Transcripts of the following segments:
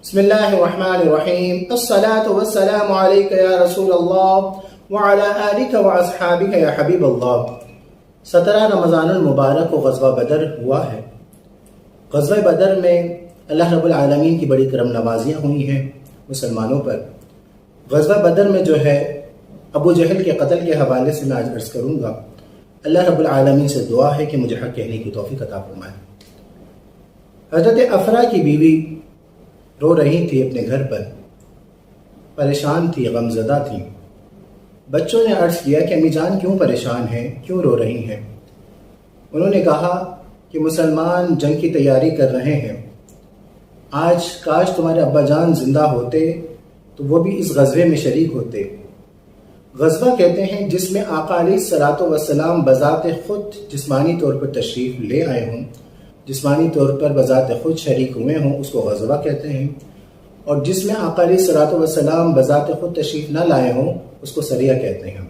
بسم اللہ الرحمن الرحیم الصلاة والسلام علیک یا رسول اللہ وعلی آلک واصحابک یا حبیب اللہ۔ 17 رمضان المبارک کو غزوہ بدر ہوا ہے۔ غزوہ بدر میں اللہ رب العالمین کی بڑی کرم نوازیاں ہوئی ہیں مسلمانوں پر۔ غزوہ بدر میں جو ہے ابو جہل کے قتل کے حوالے سے میں آج عرض کروں گا۔ اللہ رب العالمین سے دعا ہے کہ مجھے حق کہنے کی توفیق عطا فرمائے۔ حضرت افرا کی بیوی رو رہی تھی اپنے گھر پر، پریشان تھی، غمزدہ تھی۔ بچوں نے عرض کیا کہ امی جان کیوں پریشان ہیں، کیوں رو رہی ہیں؟ انہوں نے کہا کہ مسلمان جنگ کی تیاری کر رہے ہیں، آج کاش تمہارے ابا جان زندہ ہوتے تو وہ بھی اس غزوے میں شریک ہوتے۔ غزوہ کہتے ہیں جس میں آقا علیہ الصلوۃ والسلام بذات خود جسمانی طور پر تشریف لے آئے ہوں، جسمانی طور پر بذات خود شریک ہوئے ہوں، اس کو غزوہ کہتے ہیں، اور جس میں آقا علیہ الصلوۃ والسلام بذات خود تشریف نہ لائے ہوں اس کو سریہ کہتے ہیں۔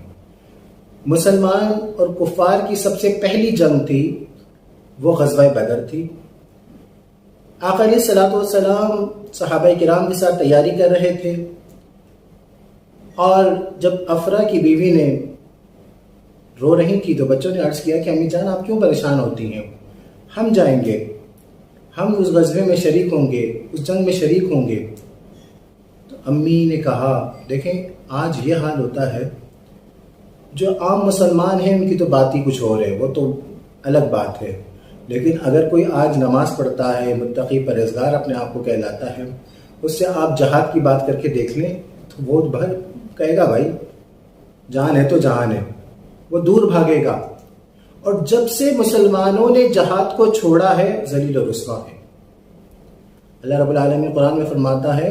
مسلمان اور کفار کی سب سے پہلی جنگ تھی وہ غزوہ بدر تھی۔ آقا علیہ الصلوۃ والسلام صحابہ کرام کے ساتھ تیاری کر رہے تھے، اور جب افرا کی بیوی نے رو رہی تھی تو بچوں نے عرض کیا کہ امی جان آپ کیوں پریشان ہوتی ہیں، ہم جائیں گے، ہم اس غزوے میں شریک ہوں گے، اس جنگ میں شریک ہوں گے۔ تو امی نے کہا دیکھیں آج یہ حال ہوتا ہے، جو عام مسلمان ہیں ان کی تو بات ہی کچھ اور ہے، وہ تو الگ بات ہے، لیکن اگر کوئی آج نماز پڑھتا ہے، متقی پرہیزگار اپنے آپ کو کہلاتا ہے، اس سے آپ جہاد کی بات کر کے دیکھ لیں تو وہ بھر کہے گا بھائی جان ہے تو جہان ہے، وہ دور بھاگے گا۔ اور جب سے مسلمانوں نے جہاد کو چھوڑا ہے ذلیل و رسوا ہے۔ اللہ رب العالمین قرآن میں فرماتا ہے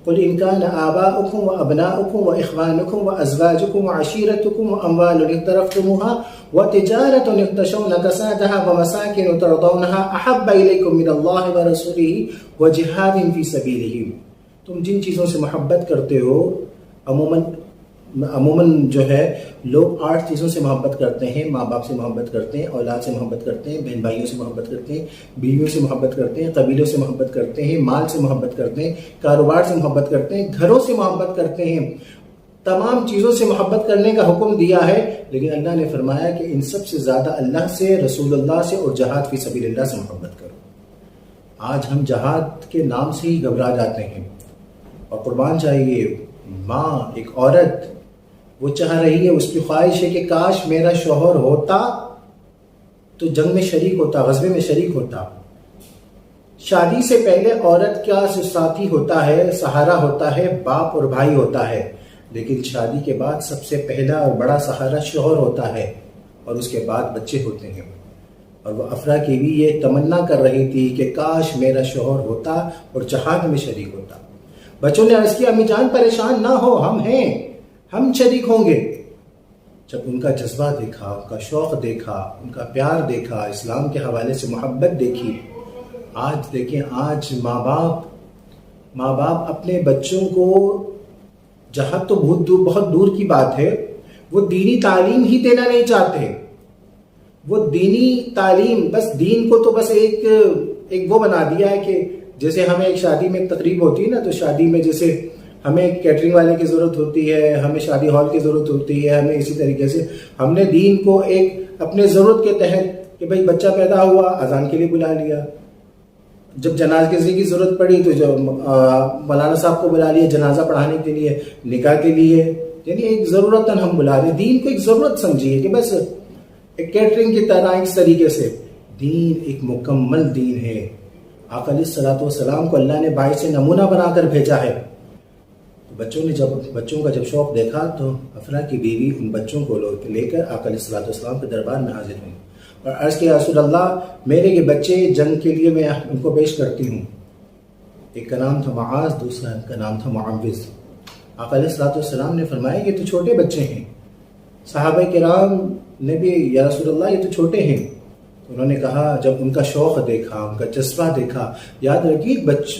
قُلْ إِنْ كَانَ آبَاؤُكُمْ وَأَبْنَاؤُكُمْ وَإِخْوَانُكُمْ وَأَزْوَاجُكُمْ وَعَشِيرَتُكُمْ وَأَمْوَالٌ اقْتَرَفْتُمُوهَا وَتِجَارَةٌ تَخْشَوْنَ كَسَادَهَا وَمَسَاكِنُ تَرْضَوْنَهَا أَحَبَّ إِلَيْكُمْ مِنَ اللَّهِ وَرَسُولِهِ وَجِهَادٍ فِي سَبِيلِهِ۔ تم جن چیزوں سے محبت کرتے ہو، عموماً جو ہے لوگ 8 چیزوں سے محبت کرتے ہیں، ماں باپ سے محبت کرتے ہیں، اولاد سے محبت کرتے ہیں، بہن بھائیوں سے محبت کرتے ہیں، بیویوں سے محبت کرتے ہیں، قبیلوں سے محبت کرتے ہیں، مال سے محبت کرتے ہیں، کاروبار سے محبت کرتے ہیں، گھروں سے محبت کرتے ہیں۔ تمام چیزوں سے محبت کرنے کا حکم دیا ہے، لیکن اللہ نے فرمایا کہ ان سب سے زیادہ اللہ سے، رسول اللہ سے اور جہاد فی سبیل اللہ سے محبت کرو۔ آج ہم جہاد کے نام سے ہی گھبرا جاتے ہیں، اور قربان چاہیے ماں، ایک عورت وہ چاہ رہی ہے، اس کی خواہش ہے کہ کاش میرا شوہر ہوتا تو جنگ میں شریک ہوتا، غزوے میں شریک ہوتا۔ شادی سے پہلے عورت کا ساتھی ہوتا ہے، سہارا ہوتا ہے، باپ اور بھائی ہوتا ہے، لیکن شادی کے بعد سب سے پہلا اور بڑا سہارا شوہر ہوتا ہے، اور اس کے بعد بچے ہوتے ہیں۔ اور وہ افرا کی بھی یہ تمنا کر رہی تھی کہ کاش میرا شوہر ہوتا اور جہاد میں شریک ہوتا۔ بچوں نے عرض کیا امی جان پریشان نہ ہو، ہم ہیں، ہم شریک ہوں گے۔ جب ان کا جذبہ دیکھا، ان کا شوق دیکھا، ان کا پیار دیکھا، اسلام کے حوالے سے محبت دیکھی، آج دیکھیں آج ماں باپ اپنے بچوں کو، جہاد تو بہت دور کی بات ہے، وہ دینی تعلیم ہی دینا نہیں چاہتے۔ وہ دینی تعلیم بس دین کو تو بس ایک وہ بنا دیا ہے کہ جیسے ہمیں ایک شادی میں ایک تقریب ہوتی ہے نا، تو شادی میں جیسے ہمیں کیٹرنگ والے کی ضرورت ہوتی ہے، ہمیں شادی ہال کی ضرورت ہوتی ہے، ہمیں اسی طریقے سے ہم نے دین کو ایک اپنے ضرورت کے تحت کہ بھئی بچہ پیدا ہوا اذان کے لیے بلا لیا، جب جنازے کی ضرورت پڑی تو جو مولانا صاحب کو بلا لیا جنازہ پڑھانے کے لیے، نکاح کے لیے، یعنی ایک ضرورت ہم بلا رہے ہیں۔ دین کو ایک ضرورت سمجھیے کہ بس ایک کیٹرنگ کی طرح اس طریقے سے دین ایک مکمل دین ہے۔ آقا علیہ الصلوۃ والسلام کو اللہ نے باعث نمونہ بنا کر بھیجا ہے۔ بچوں کا جب شوق دیکھا تو افرا کی بیوی ان بچوں کو لے کر آقا علیہ الصلوۃ والسلام کے دربار میں حاضر ہوئی اور عرض کیا رسول اللہ میرے یہ بچے جنگ کے لیے میں ان کو پیش کرتی ہوں۔ ایک کا نام تھا معاذ، دوسرا کا نام تھا معوذ۔ آقا علیہ الصلوۃ والسلام نے فرمایا کہ تو چھوٹے بچے ہیں۔ صحابہ کرام نے بھی یا رسول اللہ یہ تو چھوٹے ہیں۔ انہوں نے کہا جب ان کا شوق دیکھا، ان کا جذبہ دیکھا، یاد رکھیے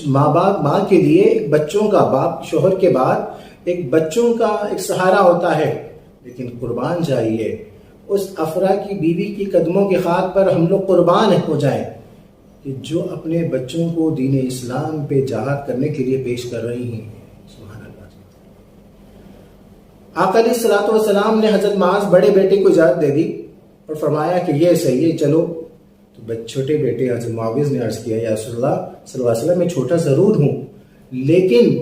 ماں کے لیے ایک بچوں کا، باپ شوہر کے بعد ایک بچوں کا ایک سہارا ہوتا ہے، لیکن قربان چاہیے اس افرا کی بیوی کی قدموں کی خاک پر ہم لوگ قربان ہو جائیں۔ کہ جو اپنے بچوں کو دین اسلام پہ جہاد کرنے کے لیے پیش کر رہی ہیں. سبحان اللہ. آقا علیہ الصلوۃ والسلام نے حضرت معاذ بڑے بیٹے کو اجازت دے دی اور فرمایا کہ یہ صحیح ہے چلو. تو چھوٹے بیٹے حضرت معاویہ نے عرض کیا یا رسول اللہ صلی اللہ علیہ وسلم میں چھوٹا ضرور ہوں لیکن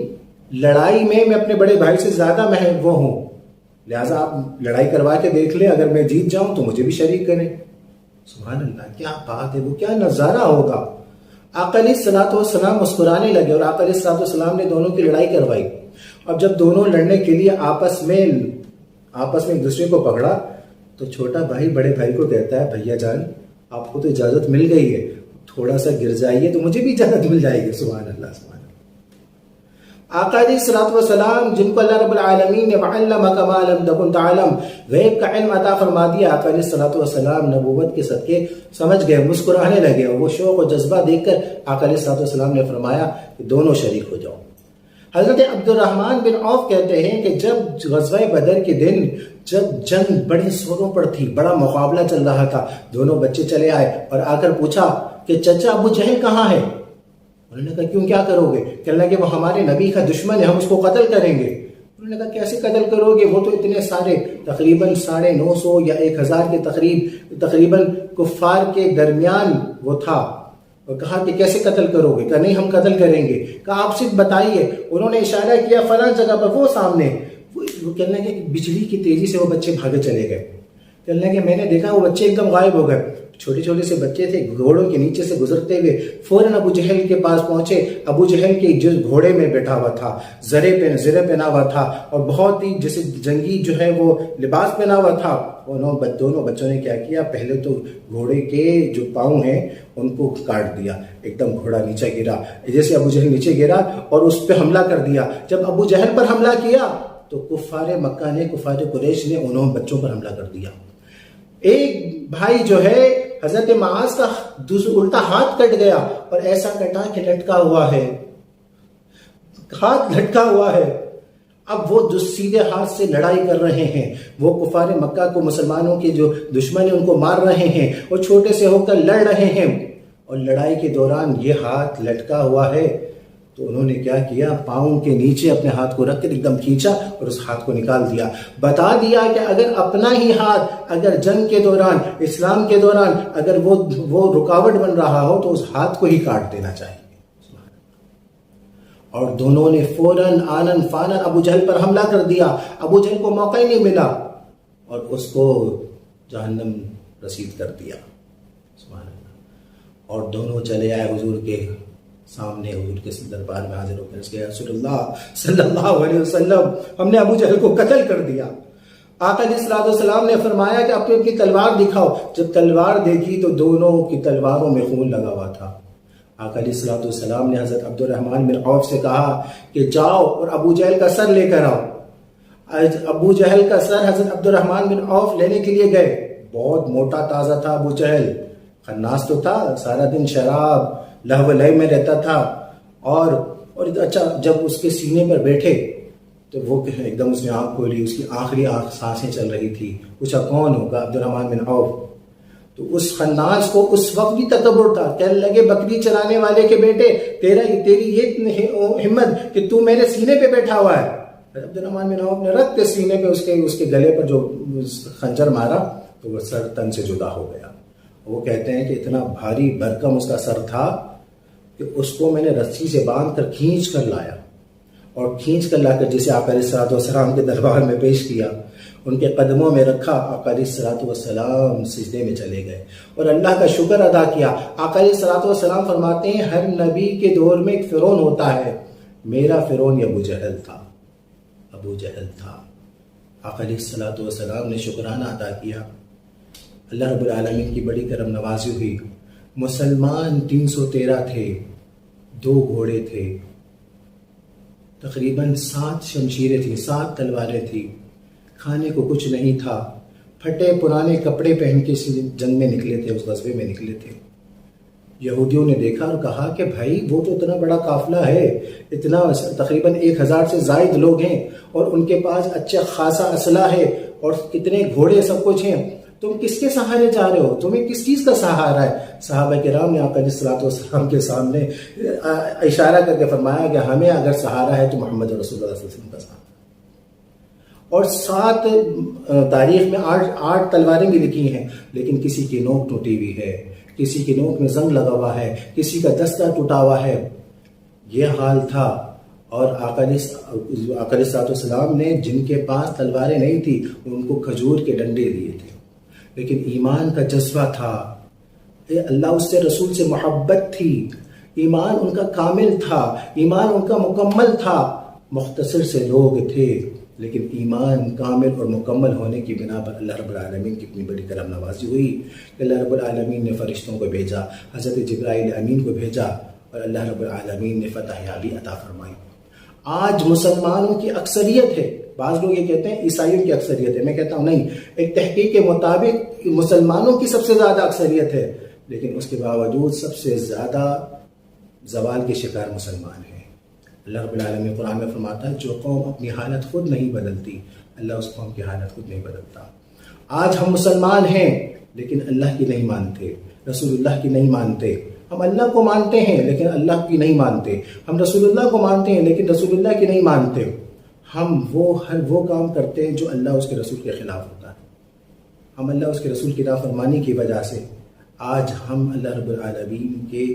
لڑائی میں اپنے بڑے بھائی سے زیادہ وہ ہوں، لہٰذا آپ لڑائی کروا کے دیکھ لیں، اگر میں جیت جاؤں تو مجھے بھی شریک کریں. سبحان اللہ، کیا بات ہے، وہ کیا نظارہ ہوگا. آقا علیہ الصلوۃ والسلام مسکرانے لگے اور آقا علیہ الصلوۃ والسلام نے دونوں کی لڑائی کروائی. اب جب دونوں لڑنے کے لیے آپس میں ایک دوسرے کو پکڑا تو چھوٹا بھائی بڑے بھائی کو کہتا ہے بھیا جان آپ کو تو اجازت مل گئی ہے، تھوڑا سا گر جائیے تو مجھے بھی اجازت مل جائے گی. سبحان اللہ سبحان اللہ. آقا علیہ الصلوۃ والسلام جن کو اللہ رب العالمین نے وعلمک ما لم تکن تعلم غیب کا علم عطا فرما دیا، آقا علیہ الصلوۃ والسلام نبوت کے صدقے سمجھ گئے، مسکرانے لگے اور وہ شوق و جذبہ دیکھ کر آقا علیہ الصلوۃ والسلام نے فرمایا کہ دونوں شریک ہو جاؤ. حضرت عبد الرحمن بن عوف کہتے ہیں کہ جب غزوہ بدر کے دن جب جنگ بڑے زوروں پر تھی، بڑا مقابلہ چل رہا تھا، دونوں بچے چلے آئے اور آ کر پوچھا کہ چچا ابو جہل کہاں ہے؟ انہوں نے کہا کیوں کیا کرو گے؟ کہنے لگے وہ ہمارے نبی کا دشمن ہے، ہم اس کو قتل کریں گے. انہوں نے کہا کیسے قتل کرو گے؟ وہ تو اتنے سارے تقریباً 950 یا 1000 کے تقریباً کفار کے درمیان وہ تھا. اور کہا کہ کیسے قتل کرو گے؟ کہا نہیں ہم قتل کریں گے. کہا آپ صرف بتائیے. انہوں نے اشارہ کیا فلاں جگہ پر، وہ سامنے. وہ کہنے لگے کہ بجلی کی تیزی سے وہ بچے بھاگے چلے گئے. کہنے لگے میں نے دیکھا وہ بچے ایک دم غائب ہو گئے. چھوٹے چھوٹے سے بچے تھے، گھوڑوں کے نیچے سے گزرتے ہوئے فوراً ابو جہل کے پاس پہنچے. ابو جہل کے جس گھوڑے میں بیٹھا ہوا تھا، زرے پہنا ہوا تھا اور بہت ہی جیسے جنگی جو ہے وہ لباس پہنا ہوا تھا. دونوں بچوں نے کیا کیا، پہلے تو گھوڑے کے جو پاؤں ہیں ان کو کاٹ دیا، ایک دم گھوڑا نیچے گرا. جیسے ابو جہل نیچے گرا اور اس پہ حملہ کر دیا. جب ابو جہل پر حملہ کیا تو کفار مکہ نے، کفار قریش نے انہوں بچوں پر حملہ کر دیا. ایک بھائی جو ہے حضرت معاذ کا الٹا ہاتھ کٹ گیا اور ایسا کٹا کہ لٹکا ہوا ہے، ہاتھ لٹکا ہوا ہے. اب وہ جو سیدھے ہاتھ سے لڑائی کر رہے ہیں، وہ کفار مکہ کو، مسلمانوں کے جو دشمن ہیں ان کو مار رہے ہیں اور چھوٹے سے ہو کر لڑ رہے ہیں. اور لڑائی کے دوران یہ ہاتھ لٹکا ہوا ہے تو انہوں نے کیا کیا، پاؤں کے نیچے اپنے ہاتھ کو رکھ کر ایک دم کھینچا اور اس ہاتھ کو نکال دیا. بتا دیا کہ اگر اپنا ہی ہاتھ اگر جنگ کے دوران، اسلام کے دوران اگر وہ رکاوٹ بن رہا ہو تو اس ہاتھ کو ہی کاٹ دینا چاہیے. اور دونوں نے فوراً آنن فانن ابو جہل پر حملہ کر دیا. ابو جہل کو موقع ہی نہیں ملا اور اس کو جہنم رسید کر دیا. سبحان اللہ. اور دونوں چلے آئے حضور کے سامنے، حضور کے دربار میں حاضر ہو کر کہ رسول اللہ صلی اللہ علیہ وسلم ہم نے ابو جہل کو قتل کر دیا. آقا علیہ الصلوۃ والسلام نے فرمایا کہ اپنی تلوار دکھاؤ. جب تلوار دیکھی تو دونوں کی تلواروں میں خون لگا ہوا تھا. آقا علیہ الصلوۃ والسلام نے حضرت عبد الرحمن بن عوف سے کہا کہ جاؤ اور ابو جہل کا سر لے کر آؤ. ابو جہل کا سر حضرت عبد الرحمن بن عوف لینے کے لیے گئے. بہت موٹا تازہ تھا ابو جہل، خناس تو تھا، سارا دن شراب لہو لہو میں رہتا تھا. اور اچھا جب اس کے سینے پر بیٹھے تو وہ ایک دم اس نے آنکھ کھولی، اس کی آخری سانسیں چل رہی تھی. پوچھا کون ہوگا؟ عبد الرحمن بن عوف. تو اس خناس کو اس وقت بھی تکبر تھا. کہنے لگے بکری چلانے والے کے بیٹے، تیری یہ ہمت کہ تو میرے سینے پہ بیٹھا ہوا ہے. عبد الرحمن بن عوف نے رکھ کے سینے پہ اس کے گلے پر جو خنجر مارا تو وہ سر تن سے جدا ہو گیا. وہ کہتے ہیں کہ اتنا بھاری بھرکم اس کا سر تھا کہ اس کو میں نے رسی سے باندھ کر کھینچ کر لایا اور کھینچ کر لا کر جسے آقا علیہ الصلوۃ والسلام کے دربار میں پیش کیا، ان کے قدموں میں رکھا. آقا علیہ الصلوۃ والسلام سجدے میں چلے گئے اور اللہ کا شکر ادا کیا. آقا علیہ الصلوۃ والسلام فرماتے ہیں ہر نبی کے دور میں ایک فرعون ہوتا ہے، میرا فرعون ابو جہل تھا. ابو جہل تھا. آقا علیہ الصلوۃ والسلام نے شکرانہ ادا کیا. اللہ رب العالمین کی بڑی کرم نوازی ہوئی. مسلمان 313 تھے، 2 گھوڑے تھے، تقریباً 7 شمشیریں تھیں، 7 تلواریں تھیں، کھانے کو کچھ نہیں تھا، پھٹے پرانے کپڑے پہن کے جنگ میں نکلے تھے، اس غزوے میں نکلے تھے. یہودیوں نے دیکھا اور کہا کہ بھائی وہ تو اتنا بڑا قافلہ ہے، اتنا تقریباً 1000 سے زائد لوگ ہیں اور ان کے پاس اچھا خاصا اسلحہ ہے اور کتنے گھوڑے سب کچھ ہیں. تم کس کے سہارے جا رہے ہو؟ تمہیں کس چیز کا سہارا ہے؟ صحابہ کرام نے آقا علیہ الصلوۃ والسلام کے سامنے اشارہ کر کے فرمایا کہ ہمیں اگر سہارا ہے تو محمد رسول اللہ صلی اللہ علیہ وسلم کا سہارا. اور 7 تاریخ میں 8 تلواریں بھی لکھی ہیں، لیکن کسی کی نوک ٹوٹی ہوئی ہے، کسی کی نوک میں زنگ لگا ہوا ہے، کسی کا دستہ ٹوٹا ہوا ہے. یہ حال تھا. اور آقا علیہ الصلوۃ والسلام نے جن کے پاس تلواریں نہیں تھی ان کو کھجور کے ڈنڈے دیے تھے، لیکن ایمان کا جذبہ تھا، اللہ اس سے رسول سے محبت تھی، ایمان ان کا کامل تھا، ایمان ان کا مکمل تھا. مختصر سے لوگ تھے لیکن ایمان کامل اور مکمل ہونے کی بنا پر اللہ رب العالمین کی اتنی بڑی کرم نوازی ہوئی کہ اللہ رب العالمین نے فرشتوں کو بھیجا، حضرت جبرائیل امین کو بھیجا، اور اللہ رب العالمین نے فتح یابی عطا فرمائی. آج مسلمانوں کی اکثریت ہے، بعض لوگ یہ کہتے ہیں عیسائیوں کی اکثریت ہے، میں کہتا ہوں نہیں، ایک تحقیق کے مطابق مسلمانوں کی سب سے زیادہ اکثریت ہے، لیکن اس کے باوجود سب سے زیادہ زوال کے شکار مسلمان ہیں. اللہ رب العالمین قرآن میں فرماتا ہے جو قوم اپنی حالت خود نہیں بدلتی اللہ اس قوم کی حالت خود نہیں بدلتا. آج ہم مسلمان ہیں لیکن اللہ کی نہیں مانتے، رسول اللہ کی نہیں مانتے. ہم اللہ کو مانتے ہیں لیکن اللہ کی نہیں مانتے، ہم رسول اللہ کو مانتے ہیں لیکن رسول اللہ کی نہیں مانتے. ہم وہ کام کرتے ہیں جو اللہ اس کے رسول کے خلاف ہوتا ہے. ہم اللہ اس کے رسول کی نافرمانی کی وجہ سے آج ہم اللہ رب العالمین کے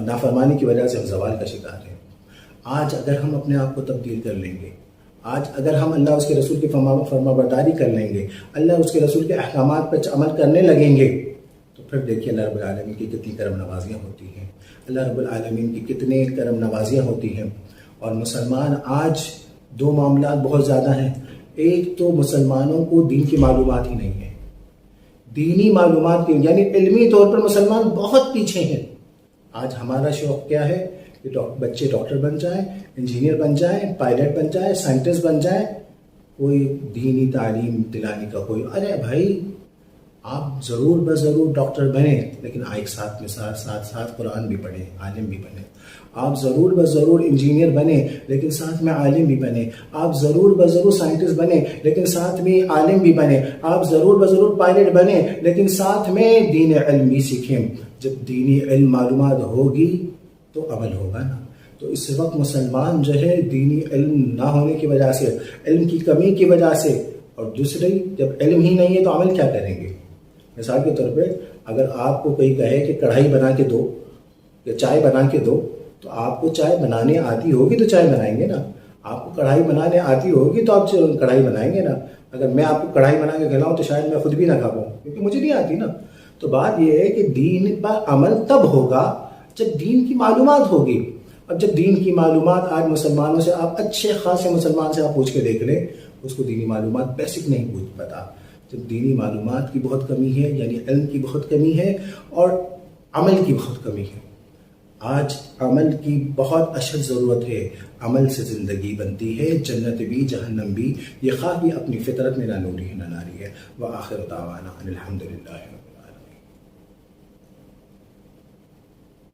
نافرمانی کی وجہ سے ہم زوال کا شکار ہیں. آج اگر ہم اپنے آپ کو تبدیل کر لیں گے، آج اگر ہم اللہ اس کے رسول کی فرما برداری کر لیں گے، اللہ اس کے رسول کے احکامات پر عمل کرنے لگیں گے، تو پھر دیکھیے اللہ رب العالمین کی کتنی کرم نوازیاں ہوتی ہیں، اللہ رب العالمین کی کتنے کرم نوازیاں ہوتی ہیں. اور مسلمان آج 2 معاملات بہت زیادہ ہیں. ایک تو مسلمانوں کو دین کی معلومات ہی نہیں ہے، دینی معلومات کی، یعنی علمی طور پر مسلمان بہت پیچھے ہیں. آج ہمارا شوق کیا ہے کہ بچے ڈاکٹر بن جائیں، انجینئر بن جائیں، پائلٹ بن جائیں، سائنٹسٹ بن جائیں، کوئی دینی تعلیم دلانے کا کوئی. ارے بھائی آپ ضرور بضرور ڈاکٹر بنیں لیکن ایک ساتھ قرآن بھی پڑھیں، عالم بھی بنیں. آپ ضرور بضرور انجینئر بنیں لیکن ساتھ میں عالم بھی بنیں. آپ ضرور بضرور سائنٹسٹ بنیں لیکن ساتھ میں عالم بھی بنیں. آپ ضرور بضرور پائلٹ بنیں لیکن ساتھ میں دین علم بھی سیکھیں. جب دینی علم معلومات ہوگی تو عمل ہوگا نا. تو اس وقت مسلمان جو ہے دینی علم نہ ہونے کی وجہ سے، علم کی کمی کی وجہ سے، اور دوسری جب علم ہی نہیں ہے تو عمل کیا کریں گے؟ مثال کے طور پہ اگر آپ کو کوئی کہے کہ کڑھائی بنا کے دو یا چائے بنا کے دو، تو آپ کو چائے بنانے آتی ہوگی تو چائے بنائیں گے نا. آپ کو کڑھائی بنانے آتی ہوگی تو آپ کڑھائی بنائیں گے نا. اگر میں آپ کو کڑھائی بنا کے کھلاؤں تو شاید میں خود بھی نہ کھا پاؤں کیونکہ مجھے نہیں آتی نا. تو بات یہ ہے کہ دین پر عمل تب ہوگا جب دین کی معلومات ہوگی. اب جب دین کی معلومات آج مسلمانوں سے، آپ اچھے خاصے مسلمان سے آپ پوچھ کے دیکھ لیں، اس کو دینی معلومات بیسک نہیں پوچھ پتا. جب دینی معلومات کی بہت کمی ہے، یعنی علم کی بہت کمی ہے اور عمل کی بہت کمی ہے. آج عمل کی بہت اشد ضرورت ہے. عمل سے زندگی بنتی ہے، جنت بھی جہنم بھی. یہ خواہ بھی اپنی فطرت میں نہ نوری ہے نہ ناری ہے. وآخر دعوانا ان الحمد للہ.